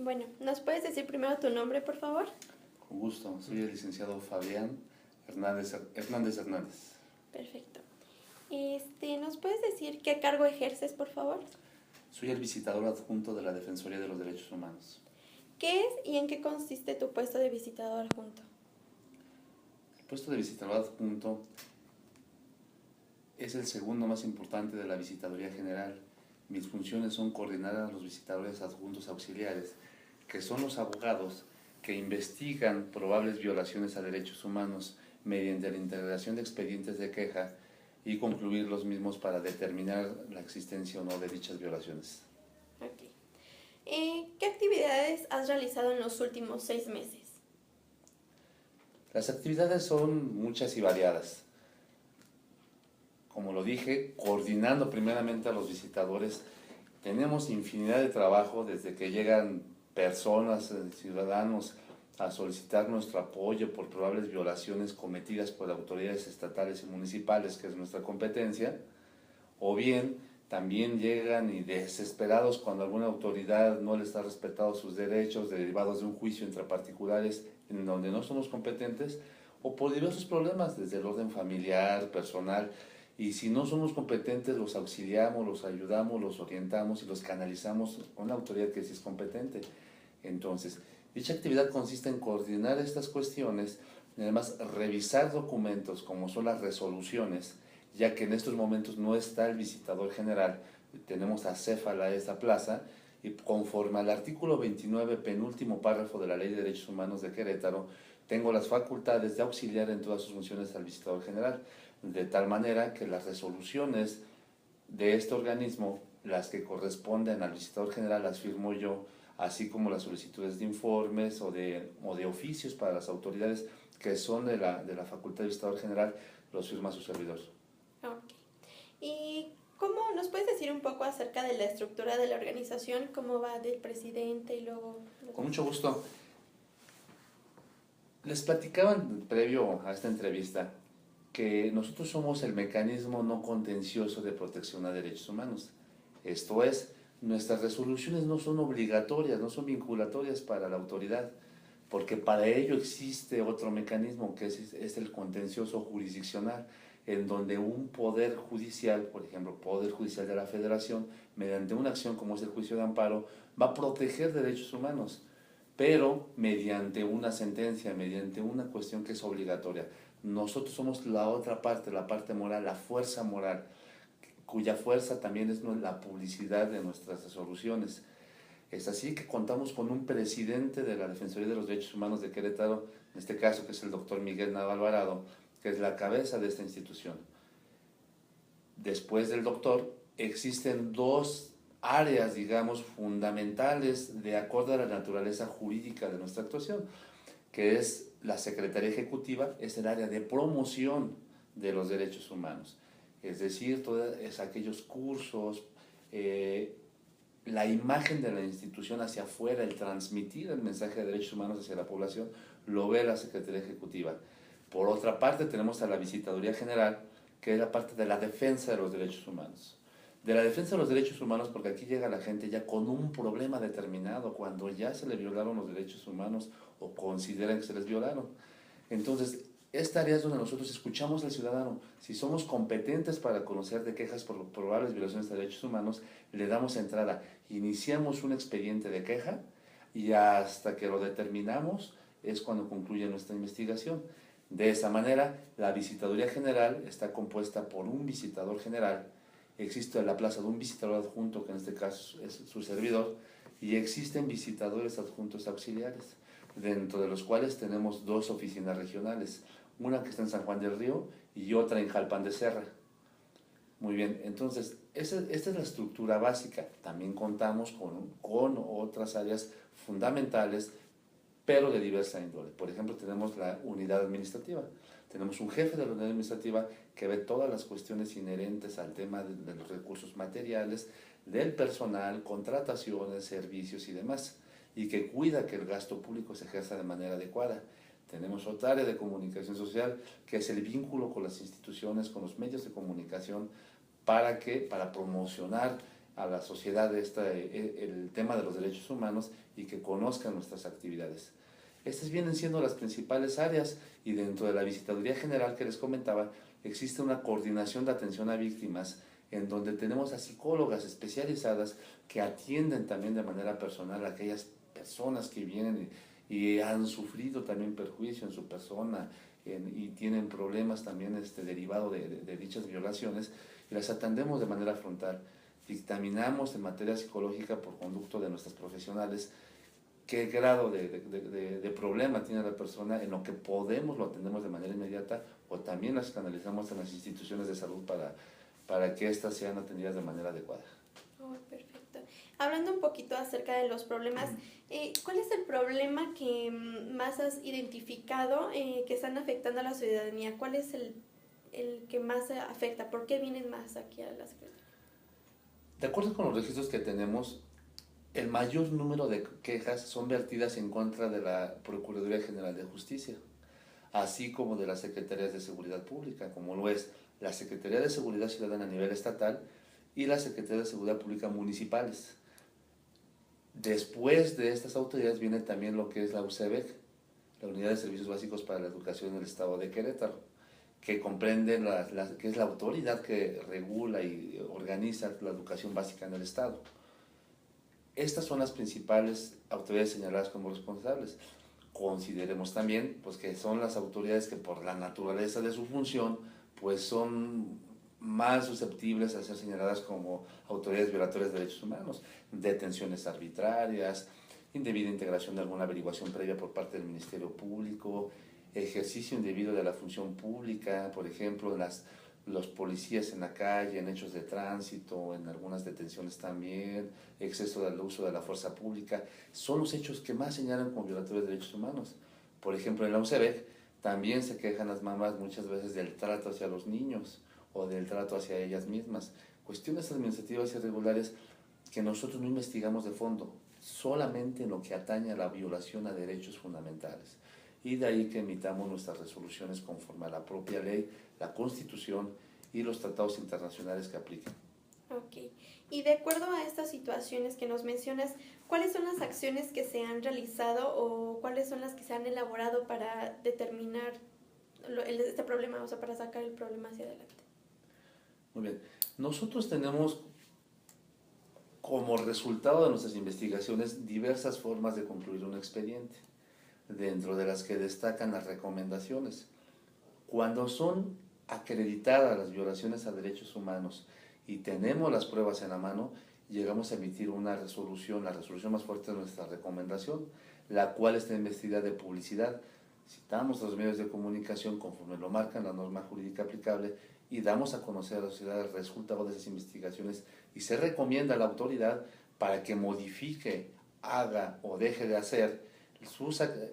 Bueno, ¿nos puedes decir primero tu nombre, por favor? Con gusto, soy el licenciado Fabián Hernández Hernández. Perfecto. ¿Nos puedes decir qué cargo ejerces, por favor? Soy el visitador adjunto de la Defensoría de los Derechos Humanos. ¿Qué es y en qué consiste tu puesto de visitador adjunto? El puesto de visitador adjunto es el segundo más importante de la Visitaduría General. Mis funciones son coordinar a los visitadores adjuntos auxiliares, que son los abogados que investigan probables violaciones a derechos humanos mediante la integración de expedientes de queja y concluir los mismos para determinar la existencia o no de dichas violaciones. Ok. ¿Qué actividades has realizado en los últimos 6 meses? Las actividades son muchas y variadas. Como lo dije, coordinando primeramente a los visitadores, tenemos infinidad de trabajo desde que llegan personas, ciudadanos, a solicitar nuestro apoyo por probables violaciones cometidas por autoridades estatales y municipales, que es nuestra competencia, o bien también llegan y desesperados cuando alguna autoridad no les ha respetado sus derechos derivados de un juicio entre particulares en donde no somos competentes, o por diversos problemas desde el orden familiar, personal, y si no somos competentes los auxiliamos, los ayudamos, los orientamos y los canalizamos a una autoridad que sí es competente. Entonces, dicha actividad consiste en coordinar estas cuestiones y además revisar documentos como son las resoluciones, ya que en estos momentos no está el visitador general, tenemos acéfala esta plaza, y conforme al artículo 29, penúltimo párrafo de la Ley de Derechos Humanos de Querétaro, tengo las facultades de auxiliar en todas sus funciones al visitador general, de tal manera que las resoluciones de este organismo, las que corresponden al visitador general, las firmo yo, así como las solicitudes de informes o de oficios para las autoridades que son de la facultad de visitador general, los firma su servidor. Ok. ¿Y cómo nos puedes decir un poco acerca de la estructura de la organización? ¿Cómo va del presidente y luego...? Con mucho gusto. Les platicaban previo a esta entrevista que nosotros somos el mecanismo no contencioso de protección a derechos humanos. Esto es, nuestras resoluciones no son obligatorias, no son vinculatorias para la autoridad, porque para ello existe otro mecanismo que es el contencioso jurisdiccional, en donde un poder judicial, por ejemplo, Poder Judicial de la Federación, mediante una acción como es el juicio de amparo, va a proteger derechos humanos, pero mediante una sentencia, mediante una cuestión que es obligatoria. Nosotros somos la otra parte, la parte moral, la fuerza moral, cuya fuerza también es la publicidad de nuestras resoluciones. Es así que contamos con un presidente de la Defensoría de los Derechos Humanos de Querétaro, en este caso que es el doctor Miguel Nava Alvarado, que es la cabeza de esta institución. Después del doctor, existen dos áreas, digamos, fundamentales de acuerdo a la naturaleza jurídica de nuestra actuación, que es la Secretaría Ejecutiva, es el área de promoción de los derechos humanos, es decir, todos aquellos cursos, la imagen de la institución hacia afuera, el transmitir el mensaje de derechos humanos hacia la población, lo ve la Secretaría Ejecutiva. Por otra parte, tenemos a la Visitaduría General, que es la parte de la defensa de los derechos humanos. De la defensa de los derechos humanos, porque aquí llega la gente ya con un problema determinado, cuando ya se le violaron los derechos humanos o consideran que se les violaron. Entonces, esta área es donde nosotros escuchamos al ciudadano. Si somos competentes para conocer de quejas por probables violaciones de derechos humanos, le damos entrada. Iniciamos un expediente de queja y hasta que lo determinamos es cuando concluye nuestra investigación. De esa manera, la Visitaduría General está compuesta por un visitador general, existe en la plaza de un visitador adjunto, que en este caso es su servidor, y existen visitadores adjuntos auxiliares, dentro de los cuales tenemos dos oficinas regionales, una que está en San Juan del Río y otra en Jalpan de Serra. Muy bien, entonces, esta es la estructura básica. También contamos con otras áreas fundamentales, pero de diversa índole. Por ejemplo, tenemos la unidad administrativa. Tenemos un jefe de la unidad administrativa que ve todas las cuestiones inherentes al tema de los recursos materiales, del personal, contrataciones, servicios y demás, y que cuida que el gasto público se ejerza de manera adecuada. Tenemos otra área de comunicación social, que es el vínculo con las instituciones, con los medios de comunicación, para promocionar a la sociedad el tema de los derechos humanos y que conozcan nuestras actividades. Estas vienen siendo las principales áreas y dentro de la Visitaduría General que les comentaba, existe una coordinación de atención a víctimas en donde tenemos a psicólogas especializadas que atienden también de manera personal a aquellas personas que vienen y han sufrido también perjuicio en su persona y tienen problemas también derivados de dichas violaciones y las atendemos de manera frontal. Dictaminamos en materia psicológica por conducto de nuestros profesionales qué grado de problema tiene la persona, en lo que podemos lo atendemos de manera inmediata o también las canalizamos en las instituciones de salud para que éstas sean atendidas de manera adecuada. Oh, perfecto. Hablando un poquito acerca de los problemas, ¿cuál es el problema que más has identificado que están afectando a la ciudadanía? ¿Cuál es el que más afecta? ¿Por qué vienen más aquí a la Secretaría? De acuerdo con los registros que tenemos, el mayor número de quejas son vertidas en contra de la Procuraduría General de Justicia, así como de las Secretarías de Seguridad Pública, como lo es la Secretaría de Seguridad Ciudadana a nivel estatal y la Secretaría de Seguridad Pública municipales. Después de estas autoridades viene también lo que es la UCEBEC, la Unidad de Servicios Básicos para la Educación en el Estado de Querétaro, que comprende que es la autoridad que regula y organiza la educación básica en el Estado. Estas son las principales autoridades señaladas como responsables. Consideremos también pues, que son las autoridades que por la naturaleza de su función pues, son más susceptibles a ser señaladas como autoridades violatorias de derechos humanos, detenciones arbitrarias, indebida integración de alguna averiguación previa por parte del Ministerio Público, ejercicio indebido de la función pública, por ejemplo, los policías en la calle, en hechos de tránsito, en algunas detenciones también, exceso del uso de la fuerza pública, son los hechos que más señalan como violatorios de derechos humanos. Por ejemplo, en la UCEBEC también se quejan las mamás muchas veces del trato hacia los niños o del trato hacia ellas mismas. Cuestiones administrativas irregulares que nosotros no investigamos de fondo, solamente en lo que atañe a la violación a derechos fundamentales. Y de ahí que emitamos nuestras resoluciones conforme a la propia ley, la Constitución y los tratados internacionales que apliquen. Ok. Y de acuerdo a estas situaciones que nos mencionas, ¿cuáles son las acciones que se han realizado o cuáles son las que se han elaborado para determinar este problema, o sea, para sacar el problema hacia adelante? Muy bien. Nosotros tenemos como resultado de nuestras investigaciones diversas formas de concluir un expediente, dentro de las que destacan las recomendaciones. Cuando son acreditadas las violaciones a derechos humanos y tenemos las pruebas en la mano, llegamos a emitir una resolución, la resolución más fuerte de nuestra recomendación, la cual está investida de publicidad. Citamos los medios de comunicación conforme lo marcan la norma jurídica aplicable y damos a conocer a la sociedad el resultado de esas investigaciones y se recomienda a la autoridad para que modifique, haga o deje de hacer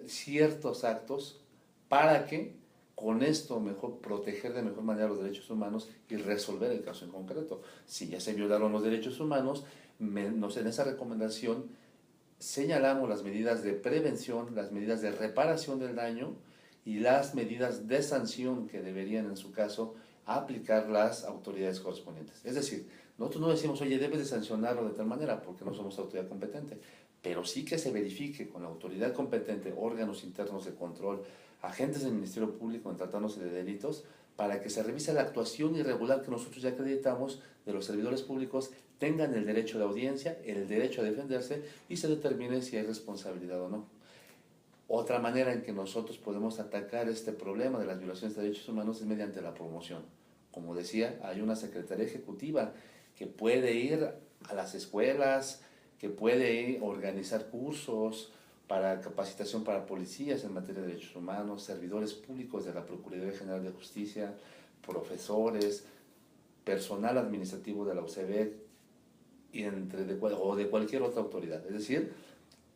ciertos actos para que con esto mejor proteger de mejor manera los derechos humanos y resolver el caso en concreto. Si ya se violaron los derechos humanos, en esa recomendación señalamos las medidas de prevención, las medidas de reparación del daño y las medidas de sanción que deberían en su caso aplicar las autoridades correspondientes. Es decir, nosotros no decimos, oye, debes de sancionarlo de tal manera porque no somos autoridad competente, pero sí que se verifique con la autoridad competente, órganos internos de control, agentes del Ministerio Público en tratándose de delitos, para que se revise la actuación irregular que nosotros ya acreditamos de los servidores públicos, tengan el derecho de audiencia, el derecho a defenderse y se determine si hay responsabilidad o no. Otra manera en que nosotros podemos atacar este problema de las violaciones de derechos humanos es mediante la promoción. Como decía, hay una Secretaría Ejecutiva que puede ir a las escuelas, que puede organizar cursos para capacitación para policías en materia de derechos humanos, servidores públicos de la Procuraduría General de Justicia, profesores, personal administrativo de la UCEBEC o de cualquier otra autoridad. Es decir,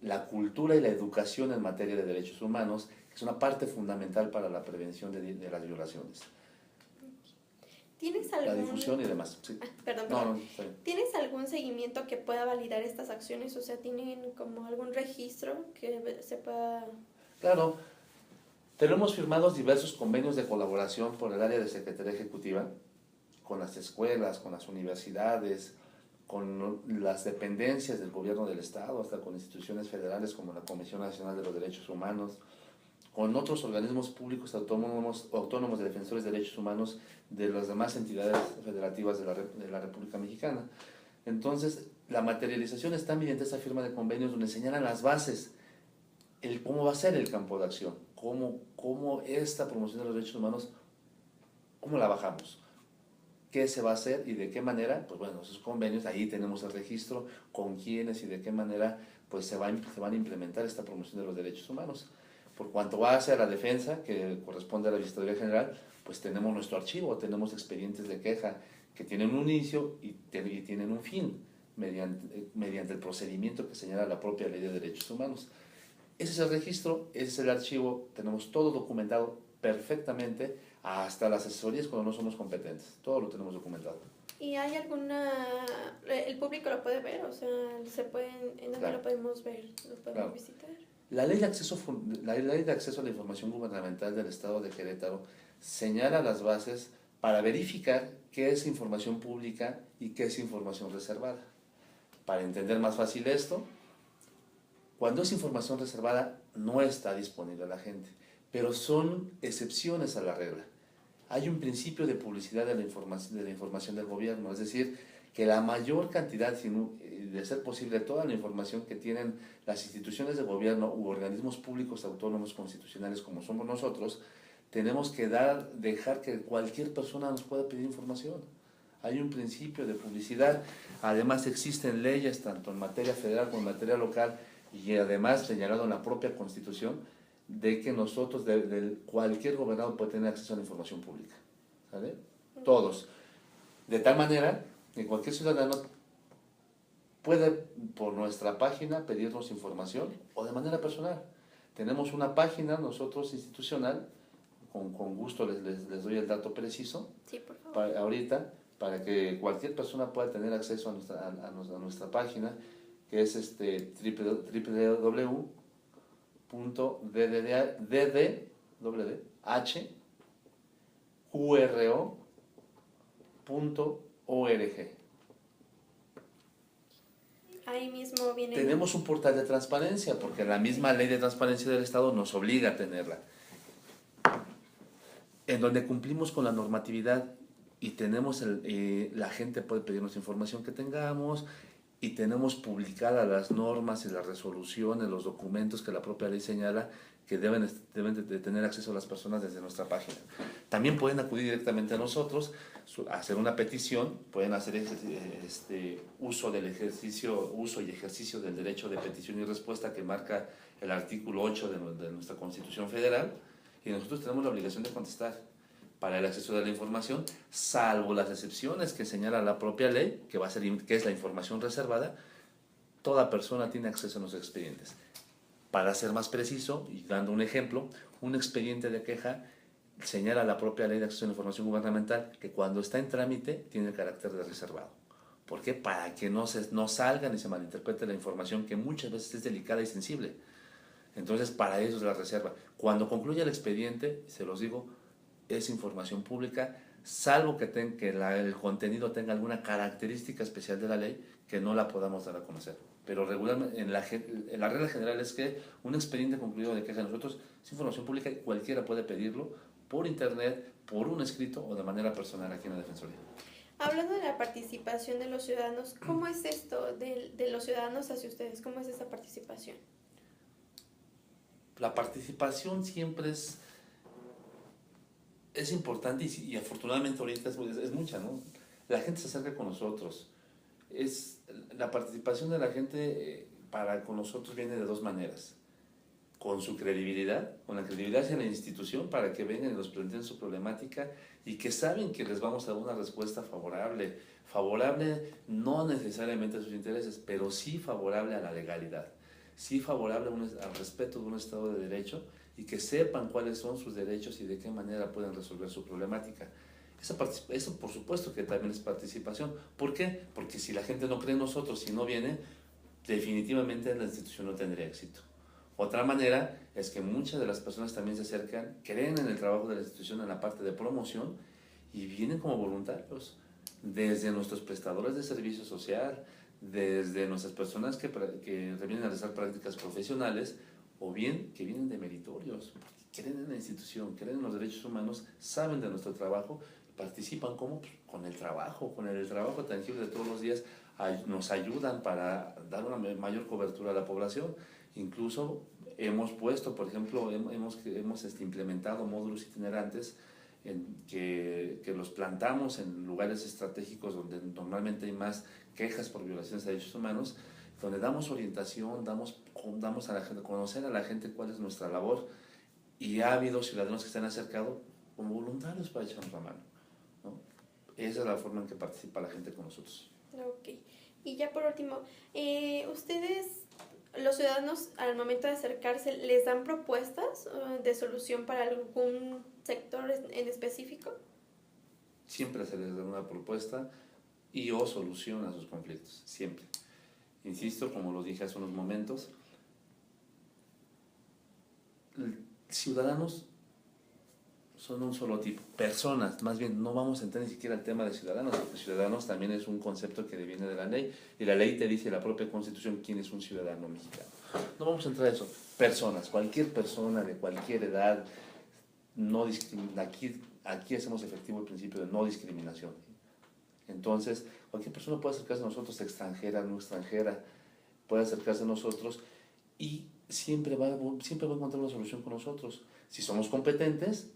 la cultura y la educación en materia de derechos humanos es una parte fundamental para la prevención de las violaciones. ¿Tienes algún... La difusión y demás. Sí. Perdón. No, ¿Tienes algún seguimiento que pueda validar estas acciones? O sea, ¿tienen como algún registro que se pueda...? Claro. Tenemos firmados diversos convenios de colaboración por el área de Secretaría Ejecutiva con las escuelas, con las universidades, con las dependencias del gobierno del Estado, hasta con instituciones federales como la Comisión Nacional de los Derechos Humanos, con otros organismos públicos autónomos de defensores de derechos humanos de las demás entidades federativas de la República Mexicana. Entonces, la materialización está mediante esa firma de convenios donde señalan las bases, cómo va a ser el campo de acción, cómo esta promoción de los derechos humanos, cómo la bajamos, qué se va a hacer y de qué manera. Pues bueno, esos convenios, ahí tenemos el registro, con quiénes y de qué manera pues se van a implementar esta promoción de los derechos humanos. Por cuanto va hacia la defensa, que corresponde a la Visitaduría General, pues tenemos nuestro archivo, tenemos expedientes de queja que tienen un inicio y tienen un fin, mediante el procedimiento que señala la propia Ley de Derechos Humanos. Ese es el registro, ese es el archivo, tenemos todo documentado perfectamente, hasta las asesorías cuando no somos competentes, todo lo tenemos documentado. ¿Y hay el público lo puede ver? O sea, ¿en dónde lo podemos ver? ¿Lo podemos visitar? La ley de acceso a la información gubernamental del Estado de Querétaro señala las bases para verificar qué es información pública y qué es información reservada. Para entender más fácil esto, cuando es información reservada no está disponible a la gente, pero son excepciones a la regla. Hay un principio de publicidad de la información del gobierno, es decir, que la mayor cantidad, de ser posible, toda la información que tienen las instituciones de gobierno u organismos públicos autónomos constitucionales como somos nosotros, tenemos que dejar que cualquier persona nos pueda pedir información. Hay un principio de publicidad, además existen leyes tanto en materia federal como en materia local y además señalado en la propia Constitución de que nosotros, cualquier gobernado puede tener acceso a la información pública, ¿sale? Todos. De tal manera que cualquier ciudadano puede por nuestra página pedirnos información o de manera personal. Tenemos una página nosotros institucional, con gusto les doy el dato preciso. Sí, por favor. Ahorita, para que cualquier persona pueda tener acceso a nuestra página, que es www.ddh-qro.org. Ahí mismo viene. Tenemos un portal de transparencia, porque la misma ley de transparencia del Estado nos obliga a tenerla, en donde cumplimos con la normatividad y tenemos la gente puede pedirnos información que tengamos y tenemos publicadas las normas y las resoluciones, los documentos que la propia ley señala que deben de tener acceso a las personas desde nuestra página. También pueden acudir directamente a nosotros, hacer una petición, pueden hacer uso y ejercicio del derecho de petición y respuesta que marca el artículo 8 de nuestra Constitución Federal, y nosotros tenemos la obligación de contestar para el acceso a la información, salvo las excepciones que señala la propia ley, que es la información reservada. Toda persona tiene acceso a los expedientes. Para ser más preciso, y dando un ejemplo, un expediente de queja señala la propia ley de acceso a la información gubernamental que cuando está en trámite tiene el carácter de reservado. ¿Por qué? Para que no salga ni se malinterprete la información, que muchas veces es delicada y sensible. Entonces, para eso es la reserva. Cuando concluya el expediente, se los digo, es información pública, salvo que el contenido tenga alguna característica especial de la ley que no la podamos dar a conocer. Pero regularmente, en la regla general es que un expediente concluido de queja de nosotros es información pública y cualquiera puede pedirlo por internet, por un escrito o de manera personal aquí en la Defensoría. Hablando de la participación de los ciudadanos, ¿cómo es esto de los ciudadanos hacia ustedes? ¿Cómo es esa participación? La participación siempre es importante y afortunadamente ahorita es mucha, ¿no? La gente se acerca con nosotros. La participación de la gente con nosotros viene de dos maneras. Con su credibilidad, con la credibilidad hacia la institución para que vengan y nos planteen su problemática y que saben que les vamos a dar una respuesta favorable. Favorable no necesariamente a sus intereses, pero sí favorable a la legalidad. Sí favorable al respeto de un Estado de Derecho y que sepan cuáles son sus derechos y de qué manera pueden resolver su problemática. Eso por supuesto que también es participación. ¿Por qué? Porque si la gente no cree en nosotros, si no viene, definitivamente la institución no tendría éxito. Otra manera es que muchas de las personas también se acercan, creen en el trabajo de la institución en la parte de promoción y vienen como voluntarios. desde nuestros prestadores de servicio social, desde nuestras personas que vienen a realizar prácticas profesionales, o bien que vienen de meritorios, porque creen en la institución, creen en los derechos humanos, saben de nuestro trabajo, participan como pues, con el trabajo tangible de todos los días, nos ayudan para dar una mayor cobertura a la población. Incluso hemos puesto, por ejemplo, hemos implementado módulos itinerantes que los plantamos en lugares estratégicos donde normalmente hay más quejas por violaciones de derechos humanos, donde damos orientación, damos a la gente, conocer a la gente cuál es nuestra labor, y ha habido ciudadanos que se han acercado como voluntarios para echarnos la mano, ¿no? Esa es la forma en que participa la gente con nosotros. Ok. Y ya por último, ¿ustedes, los ciudadanos, al momento de acercarse, les dan propuestas de solución para algún sector en específico? Siempre se les da una propuesta y o solución a sus conflictos, siempre. Insisto, como lo dije hace unos momentos, ciudadanos son un solo tipo, personas, más bien no vamos a entrar ni siquiera al tema de ciudadanos, porque ciudadanos también es un concepto que viene de la ley, y la ley te dice, la propia Constitución, quién es un ciudadano mexicano. No vamos a entrar a eso. Personas, cualquier persona de cualquier edad, no aquí hacemos efectivo el principio de no discriminación. Entonces, cualquier persona puede acercarse a nosotros, extranjera, no extranjera, puede acercarse a nosotros y siempre va a encontrar una solución con nosotros. Si somos competentes,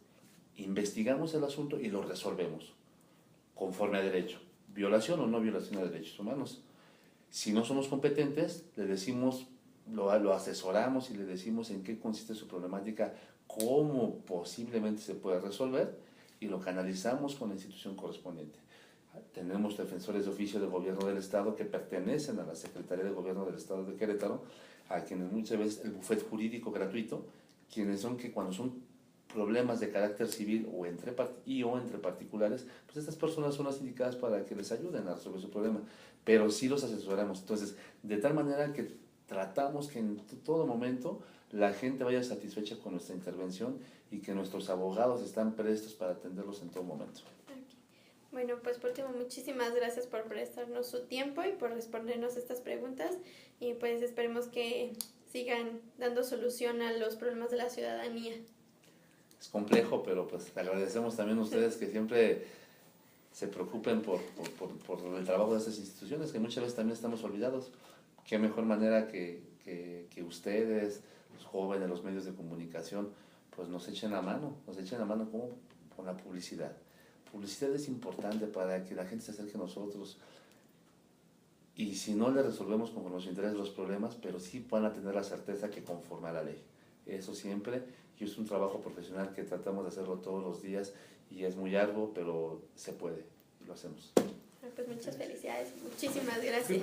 investigamos el asunto y lo resolvemos conforme a derecho, violación o no violación de derechos humanos. Si no somos competentes, le decimos, lo asesoramos y le decimos en qué consiste su problemática, cómo posiblemente se pueda resolver, y lo canalizamos con la institución correspondiente. Tenemos defensores de oficio del gobierno del estado que pertenecen a la Secretaría de Gobierno del Estado de Querétaro, a quienes muchas veces el bufete jurídico gratuito, quienes son que cuando son problemas de carácter civil o entre particulares, pues estas personas son las indicadas para que les ayuden a resolver su problema, pero sí los asesoramos. Entonces, de tal manera que tratamos que en todo momento la gente vaya satisfecha con nuestra intervención y que nuestros abogados están prestos para atenderlos en todo momento. Bueno, pues por último, muchísimas gracias por prestarnos su tiempo y por respondernos estas preguntas, y pues esperemos que sigan dando solución a los problemas de la ciudadanía. Es complejo, pero pues agradecemos también a ustedes que siempre se preocupen por el trabajo de estas instituciones, que muchas veces también estamos olvidados. Qué mejor manera que ustedes, los jóvenes, los medios de comunicación, pues nos echen la mano como con la publicidad. Publicidad es importante para que la gente se acerque a nosotros, y si no le resolvemos con nos interesa los problemas, pero sí puedan tener la certeza que conforme a la ley. Eso siempre, y es un trabajo profesional que tratamos de hacerlo todos los días, y es muy arduo, pero se puede, y lo hacemos. Pues muchas felicidades, muchísimas gracias.